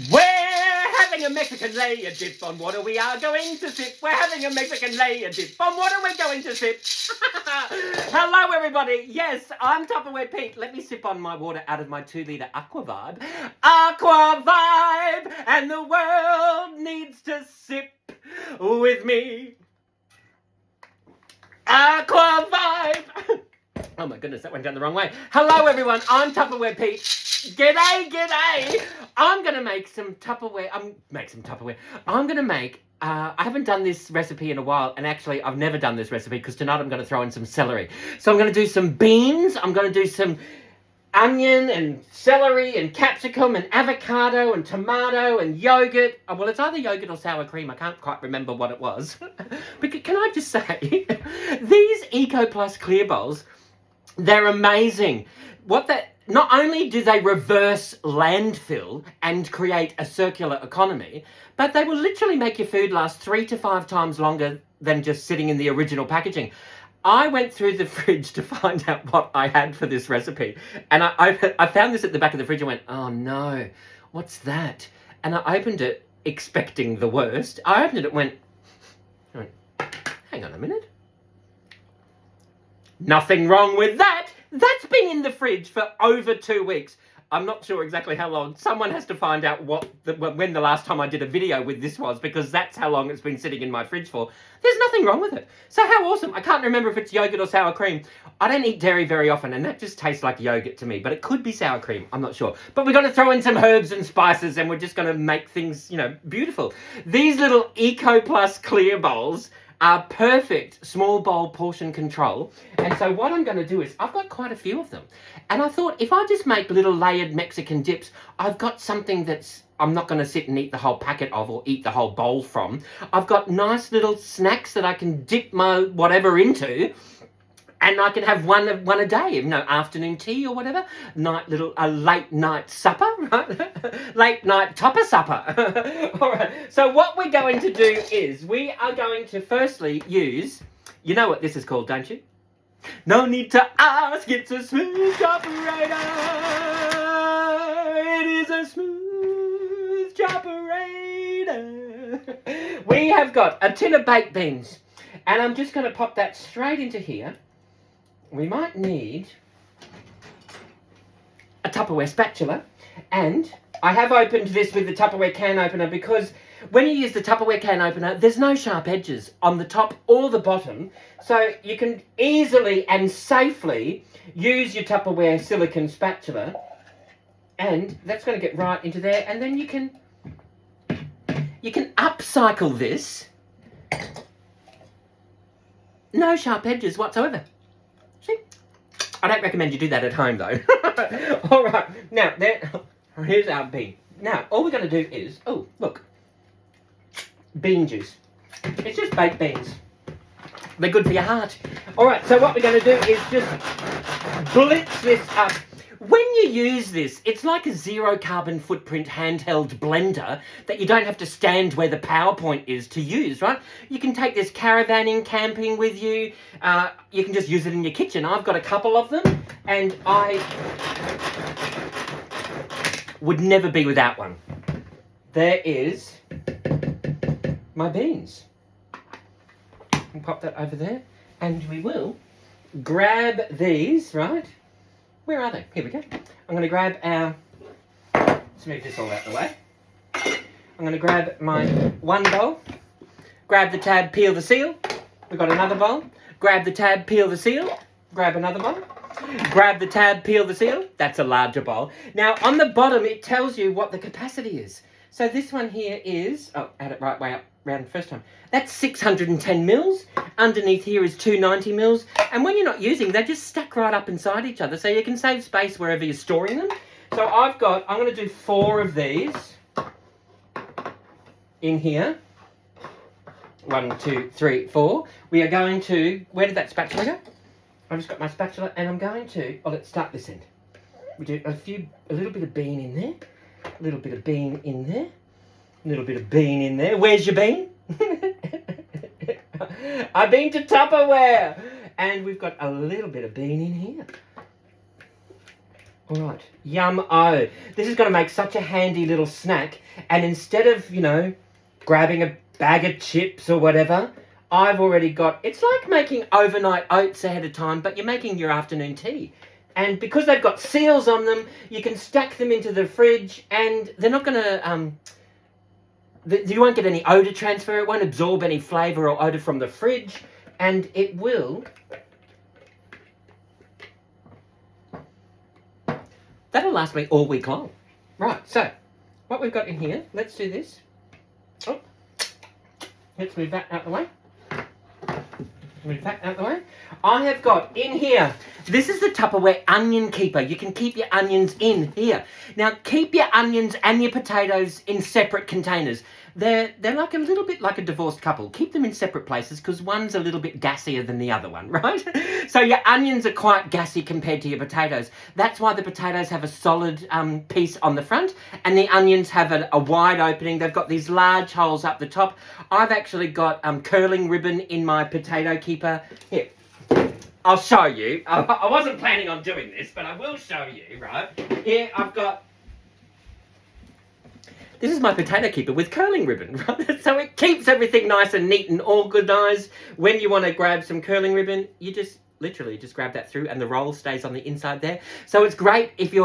We're having a Mexican layer dip on water we are going to sip. We're having a Mexican layer dip on water we're going to sip. Hello everybody. Yes, I'm Tupperware Pete. Let me sip on my water out of my 2-litre Aqua Vibe. Aqua Vibe! And the world needs to sip with me. Aqua Vibe! Oh my goodness, that went down the wrong way. Hello everyone, I'm Tupperware Pete. G'day! I'm gonna make some Tupperware. I'm gonna make. I haven't done this recipe in a while, and actually, I've never done this recipe because tonight I'm gonna throw in some celery. So I'm gonna do some beans. I'm gonna do some onion and celery and capsicum and avocado and tomato and yogurt. Well, it's either yogurt or sour cream. I can't quite remember what it was. But can I just say, these Eco Plus clear bowls, they're amazing. Not only do they reverse landfill and create a circular economy, but they will literally make your food last 3 to 5 times longer than just sitting in the original packaging. I went through the fridge to find out what I had for this recipe, and I found this at the back of the fridge and went, oh no, what's that? And I opened it expecting the worst. I opened it and went, hang on a minute. Nothing wrong with that. That's been in the fridge for over 2 weeks. I'm not sure exactly how long. Someone has to find out when the last time I did a video with this was, because that's how long it's been sitting in my fridge for. There's nothing wrong with it. So how awesome. I can't remember if it's yogurt or sour cream. I don't eat dairy very often, and that just tastes like yogurt to me, but it could be sour cream. I'm not sure. But we're going to throw in some herbs and spices, and we're just going to make things, beautiful. These little Eco Plus clear bowls are perfect small bowl portion control. And so what I'm going to do is, I've got quite a few of them. And I thought, if I just make little layered Mexican dips, I've got something that's, I'm not going to sit and eat the whole packet of or eat the whole bowl from. I've got nice little snacks that I can dip my whatever into. And I can have one a day, afternoon tea or whatever, a late night supper, right? Late night topper supper. All right. So what we're going to do is we are going to firstly use, you know what this is called, don't you? No need to ask, it's a smooth operator. It is a smooth operator. We have got a tin of baked beans, and I'm just going to pop that straight into here. We might need a Tupperware spatula, and I have opened this with the Tupperware can opener because when you use the Tupperware can opener, there's no sharp edges on the top or the bottom, so you can easily and safely use your Tupperware silicone spatula, and that's going to get right into there, and then you can upcycle this. No sharp edges whatsoever. See? I don't recommend you do that at home, though. All right. Now, here's our bean. Now, all we're going to do is, oh, look. Bean juice. It's just baked beans. They're good for your heart. All right, so what we're going to do is just blitz this up. When you use this, it's like a zero carbon footprint handheld blender that you don't have to stand where the PowerPoint is to use, right? You can take this caravanning, camping with you. You can just use it in your kitchen. I've got a couple of them, and I would never be without one. There is my beans. We'll pop that over there, and we will grab these, right? Where are they? Here we go. I'm going to grab our... Let's move this all out of the way. I'm going to grab my one bowl. Grab the tab, peel the seal. We've got another bowl. Grab the tab, peel the seal. Grab another bowl. Grab the tab, peel the seal. That's a larger bowl. Now, on the bottom, it tells you what the capacity is. So this one here is... Oh, add it right way up round the first time. That's 610 mils. Underneath here is 290 mils. And when you're not using, they just stack right up inside each other. So you can save space wherever you're storing them. So I'm going to do 4 of these in here. 1, 2, 3, 4. We are going to... Where did that spatula go? I've just got my spatula, and I'm going to... Oh, let's start this end. We do a little bit of bean in there. A little bit of bean in there. A little bit of bean in there. Where's your bean? I've been to Tupperware. And we've got a little bit of bean in here. All right, yum-o. This is going to make such a handy little snack. And instead of, you know, grabbing a bag of chips or whatever, I've already got... It's like making overnight oats ahead of time, but you're making your afternoon tea. And because they've got seals on them, you can stack them into the fridge, and they're not going to... you won't get any odour transfer. It won't absorb any flavour or odour from the fridge. And it will... That'll last me all week long. Right, so what we've got in here, let's do this. Oh, let's move that out the way. Move that out the way. I have got in here, this is the Tupperware onion keeper. You can keep your onions in here. Now, keep your onions and your potatoes in separate containers. They're like a little bit like a divorced couple. Keep them in separate places because one's a little bit gassier than the other one, right? So your onions are quite gassy compared to your potatoes. That's why the potatoes have a solid piece on the front and the onions have a wide opening. They've got these large holes up the top. I've actually got curling ribbon in my potato keeper. Here, I'll show you. I wasn't planning on doing this, but I will show you, right? Here I've got... This is my potato keeper with curling ribbon, right? So it keeps everything nice and neat and organised. When you want to grab some curling ribbon, you just literally just grab that through and the roll stays on the inside there. So it's great if you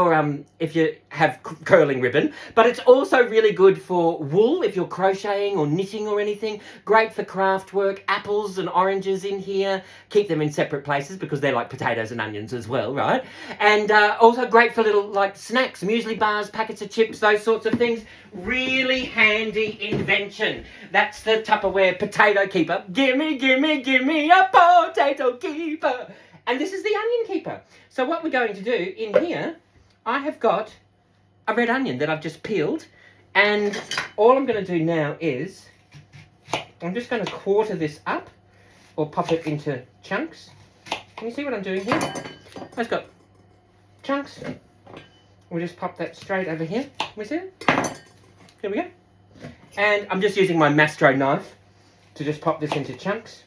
have curling ribbon, but it's also really good for wool if you're crocheting or knitting or anything. Great for craft work. Apples and oranges in here. Keep them in separate places because they're like potatoes and onions as well, right? And also great for little like snacks, muesli bars, packets of chips, those sorts of things. Really handy invention. That's the Tupperware potato keeper. Gimme, gimme, gimme a potato keeper. And this is the onion keeper. So what we're going to do in here, I have got a red onion that I've just peeled. And all I'm going to do now is, I'm just going to quarter this up or pop it into chunks. Can you see what I'm doing here? I've got chunks. We'll just pop that straight over here. Can we see it? Here we go. And I'm just using my Mastro knife to just pop this into chunks.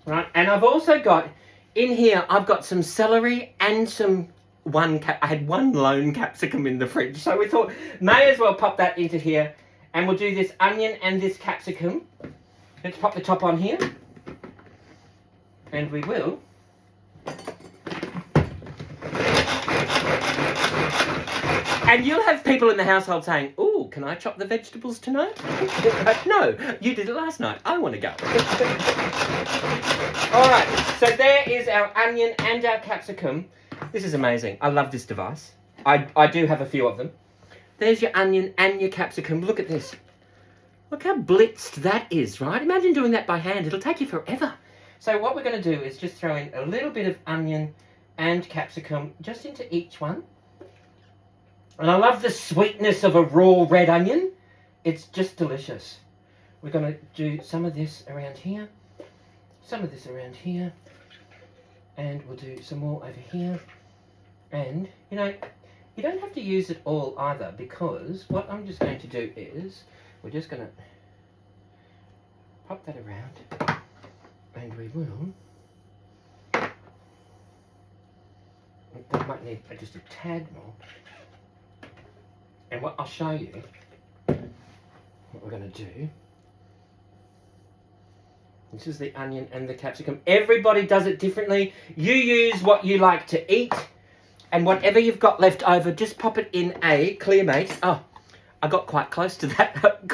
Right, and I've also got, in here, I've got some celery and I had one lone capsicum in the fridge, so we thought, may as well pop that into here, and we'll do this onion and this capsicum. Let's pop the top on here, and we will. And you'll have people in the household saying, "Ooh, can I chop the vegetables tonight?" No, you did it last night. I want to go. All right, so there is our onion and our capsicum. This is amazing. I love this device. I do have a few of them. There's your onion and your capsicum. Look at this. Look how blitzed that is, right? Imagine doing that by hand. It'll take you forever. So what we're going to do is just throw in a little bit of onion and capsicum just into each one. And I love the sweetness of a raw red onion. It's just delicious. We're going to do some of this around here, some of this around here, and we'll do some more over here. And, you know, you don't have to use it all either, because what I'm just going to do is, we're just going to pop that around, and we will, that might need just a tad more. And what I'll show you, what we're going to do, this is the onion and the capsicum. Everybody does it differently. You use what you like to eat, and whatever you've got left over, just pop it in a Clearmate. Oh, I got quite close to that.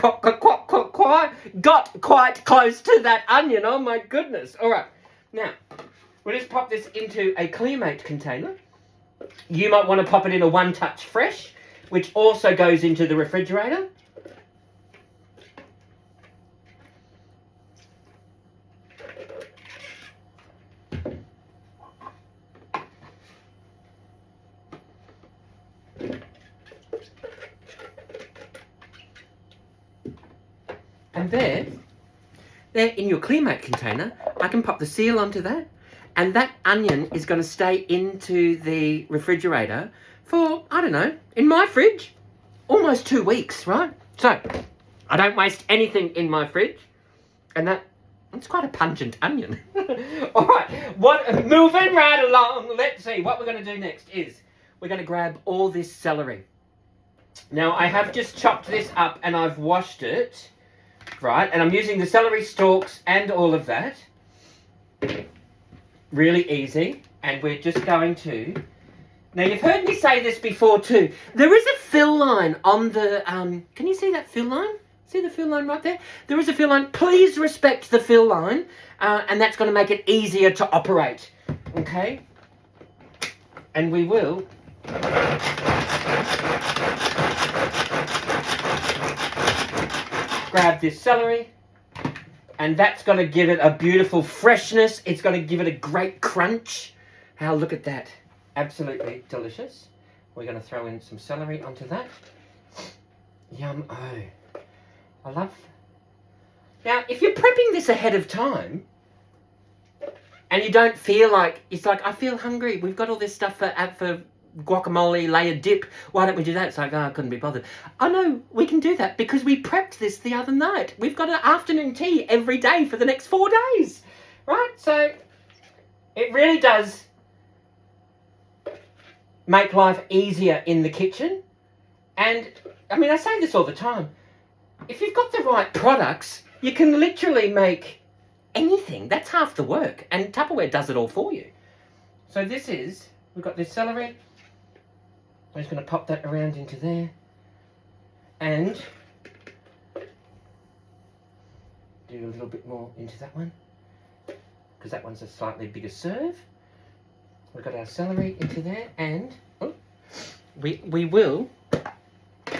got quite close to that onion. Oh my goodness. All right. Now, we'll just pop this into a Clearmate container. You might want to pop it in a One Touch Fresh, which also goes into the refrigerator. And there in your Clearmate container, I can pop the seal onto that, and that onion is going to stay into the refrigerator for, I don't know, in my fridge, almost 2 weeks, right? So, I don't waste anything in my fridge, and that's quite a pungent onion. All right, moving right along, let's see, what we're going to do next is, we're going to grab all this celery. Now, I have just chopped this up and I've washed it, right? And I'm using the celery stalks and all of that. Really easy. And we're just going to... Now, you've heard me say this before too. There is a fill line on the... can you see that fill line? See the fill line right there? There is a fill line. Please respect the fill line. And that's going to make it easier to operate. Okay? And we will... grab this celery. And that's going to give it a beautiful freshness. It's going to give it a great crunch. Now, look at that. Absolutely delicious. We're going to throw in some celery onto that. Yum, oh. I love... Now, if you're prepping this ahead of time, and you don't feel like... It's like, I feel hungry. We've got all this stuff for guacamole, layered dip. Why don't we do that? It's like, oh, I couldn't be bothered. Oh, no, we can do that because we prepped this the other night. We've got an afternoon tea every day for the next 4 days. Right? So, it really does... make life easier in the kitchen. And, I mean, I say this all the time. If you've got the right products, you can literally make anything. That's half the work. And Tupperware does it all for you. So this is, we've got this celery. I'm just going to pop that around into there. And do a little bit more into that one. Because that one's a slightly bigger serve. We've got our celery into there, and we will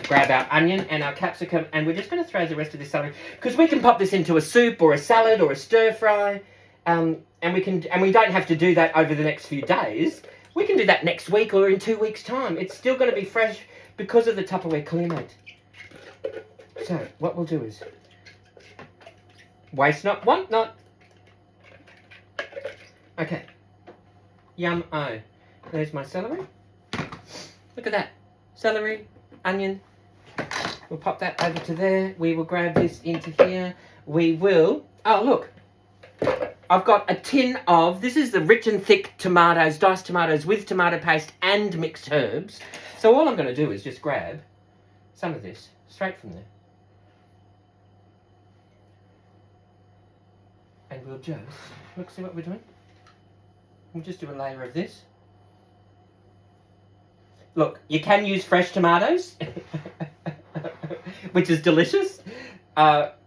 grab our onion and our capsicum, and we're just going to throw the rest of this celery because we can pop this into a soup or a salad or a stir fry, and we don't have to do that over the next few days. We can do that next week or in 2 weeks' time. It's still going to be fresh because of the Tupperware Clearmate. So what we'll do is waste not, want not. Okay. Yum-o. There's my celery. Look at that. Celery, onion. We'll pop that over to there. We will grab this into here. We will... Oh, look. I've got a tin of... This is the rich and thick tomatoes, diced tomatoes with tomato paste and mixed herbs. So all I'm going to do is just grab some of this straight from there. And we'll just... Look, see what we're doing? We'll just do a layer of this. Look, you can use fresh tomatoes, which is delicious. But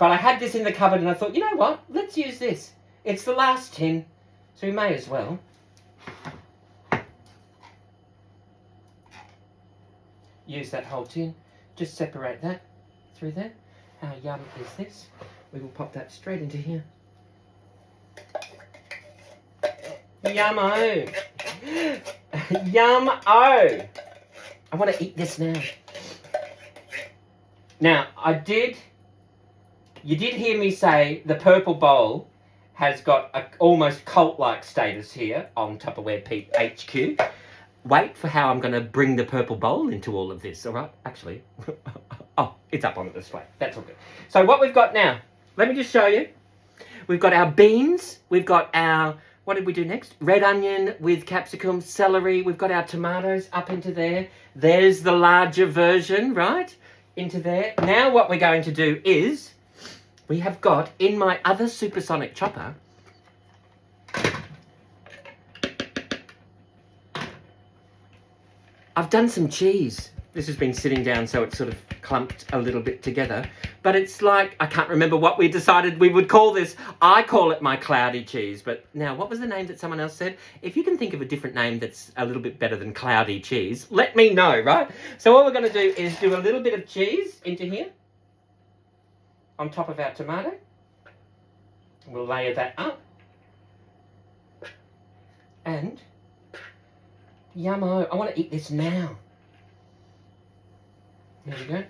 I had this in the cupboard and I thought, you know what? Let's use this. It's the last tin, so we may as well. Use that whole tin. Just separate that through there. How yum is this? We will pop that straight into here. Yum-o. Yum-o. I want to eat this now. Now, you did hear me say the purple bowl has got a almost cult-like status here on Tupperware HQ. Wait for how I'm going to bring the purple bowl into all of this, all right? Actually, oh, it's up on the display. That's all good. So what we've got now, let me just show you. We've got our beans. We've got our... What did we do next? Red onion with capsicum, celery. We've got our tomatoes up into there. There's the larger version, right? Into there. Now what we're going to do is, we have got in my other supersonic chopper, I've done some cheese. This has been sitting down so it's sort of clumped a little bit together. But it's like, I can't remember what we decided we would call this. I call it my cloudy cheese. But now, what was the name that someone else said? If you can think of a different name that's a little bit better than cloudy cheese, let me know, right? So what we're going to do is do a little bit of cheese into here. On top of our tomato. We'll layer that up. And, yummo, I want to eat this now. There we go.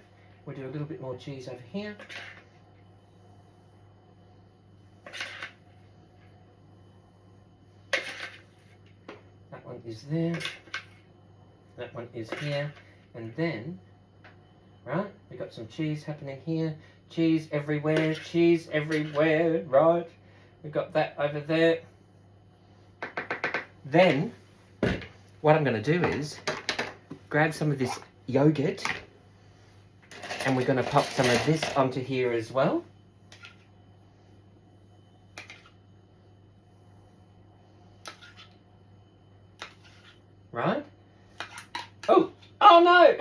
We'll do a little bit more cheese over here. That one is there. That one is here. And then, right, we got some cheese happening here. Cheese everywhere, right? We've got that over there. Then, what I'm going to do is grab some of this yogurt and we're going to pop some of this onto here as well. Right? Oh no!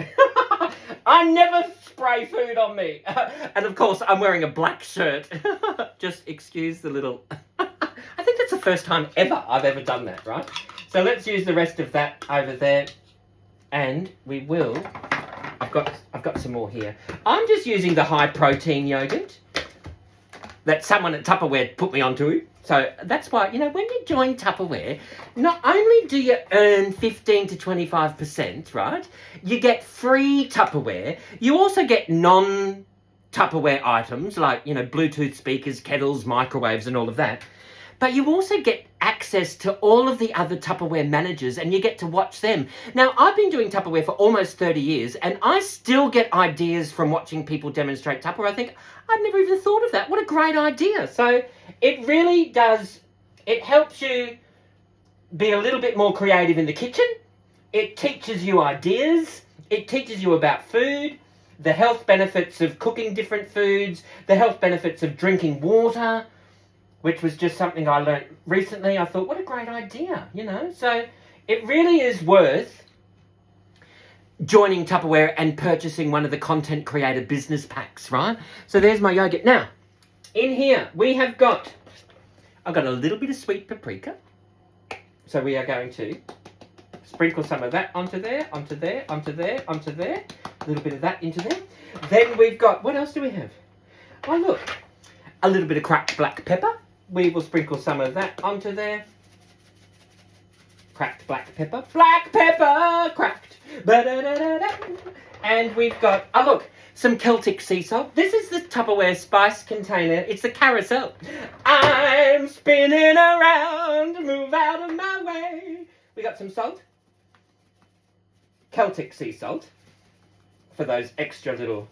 I never spray food on me. And of course, I'm wearing a black shirt. Just excuse the little... I think that's the first time ever I've ever done that, right? So let's use the rest of that over there. And we will... I've got some more here. I'm just using the high protein yogurt that someone at Tupperware put me onto. So that's why, you know, when you join Tupperware, not only do you earn 15 to 25%, right? You get free Tupperware. You also get non-Tupperware items like, you know, Bluetooth speakers, kettles, microwaves and all of that. But you also get access to all of the other Tupperware managers and you get to watch them. Now, I've been doing Tupperware for almost 30 years and I still get ideas from watching people demonstrate Tupperware. I think, I'd never even thought of that. What a great idea. So it really does, it helps you be a little bit more creative in the kitchen. It teaches you ideas. It teaches you about food, the health benefits of cooking different foods, the health benefits of drinking water, which was just something I learnt recently. I thought, what a great idea, you know. So it really is worth joining Tupperware and purchasing one of the content creator business packs, right? So there's my yogurt. Now, in here, I've got a little bit of sweet paprika. So we are going to sprinkle some of that onto there, onto there, onto there, onto there. A little bit of that into there. Then we've got, what else do we have? Oh, look, a little bit of cracked black pepper. We will sprinkle some of that onto there. Cracked black pepper. Black pepper! Cracked. Ba-da-da-da-da. And we've got, oh look, some Celtic sea salt. This is the Tupperware spice container. It's the carousel. I'm spinning around, move out of my way. We got some salt. Celtic sea salt. For those extra little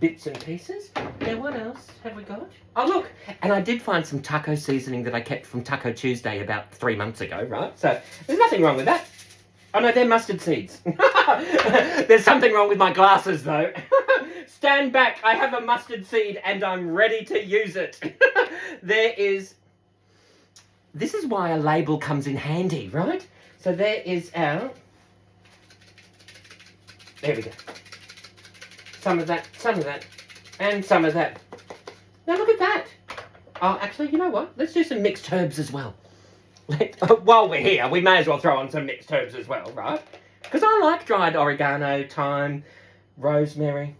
bits and pieces. Now what else have we got? Oh look, and I did find some taco seasoning that I kept from Taco Tuesday about 3 months ago, right? So there's nothing wrong with that. Oh no, they're mustard seeds. There's something wrong with my glasses though. Stand back, I have a mustard seed and I'm ready to use it. This is why a label comes in handy, right? So there is our, there we go. Some of that, and some of that. Now look at that. Oh, actually, you know what? Let's do some mixed herbs as well. While we're here, we may as well throw on some mixed herbs as well, right? Because I like dried oregano, thyme, rosemary.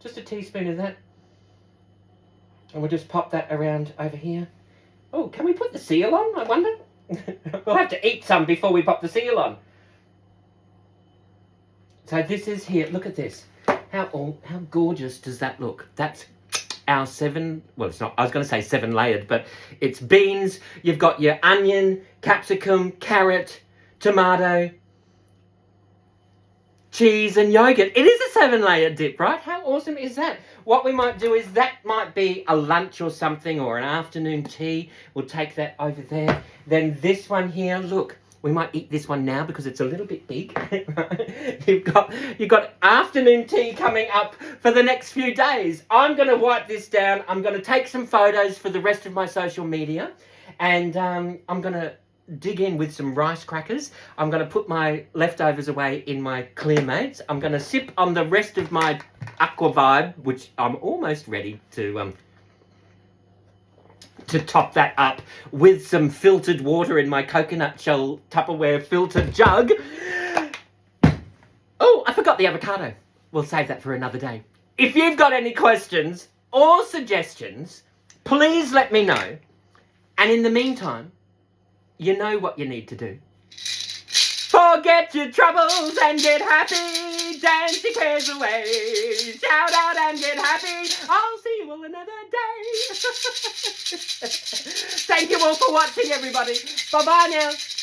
Just a teaspoon of that. And we'll just pop that around over here. Oh, can we put the seal on, I wonder? We'll have to eat some before we pop the seal on. So this is here, look at this. How gorgeous does that look? That's our well, it's not, I was going to say 7 layered, but it's beans, you've got your onion, capsicum, carrot, tomato, cheese and yogurt. It is a 7 layered dip, right? How awesome is that? What we might do is that might be a lunch or something or an afternoon tea. We'll take that over there. Then this one here, look. We might eat this one now because it's a little bit big. You've got afternoon tea coming up for the next few days. I'm going to wipe this down. I'm going to take some photos for the rest of my social media. And I'm going to dig in with some rice crackers. I'm going to put my leftovers away in my Clear Mates. I'm going to sip on the rest of my Aqua Vibe, which I'm almost ready to top that up with some filtered water in my coconut shell Tupperware filtered jug. Oh, I forgot the avocado. We'll save that for another day. If you've got any questions or suggestions, please let me know. And in the meantime, you know what you need to do. Forget your troubles and get happy. Dance your cares away. Shout out and get happy. I'll see you all another day. Thank you all for watching, everybody. Bye-bye now.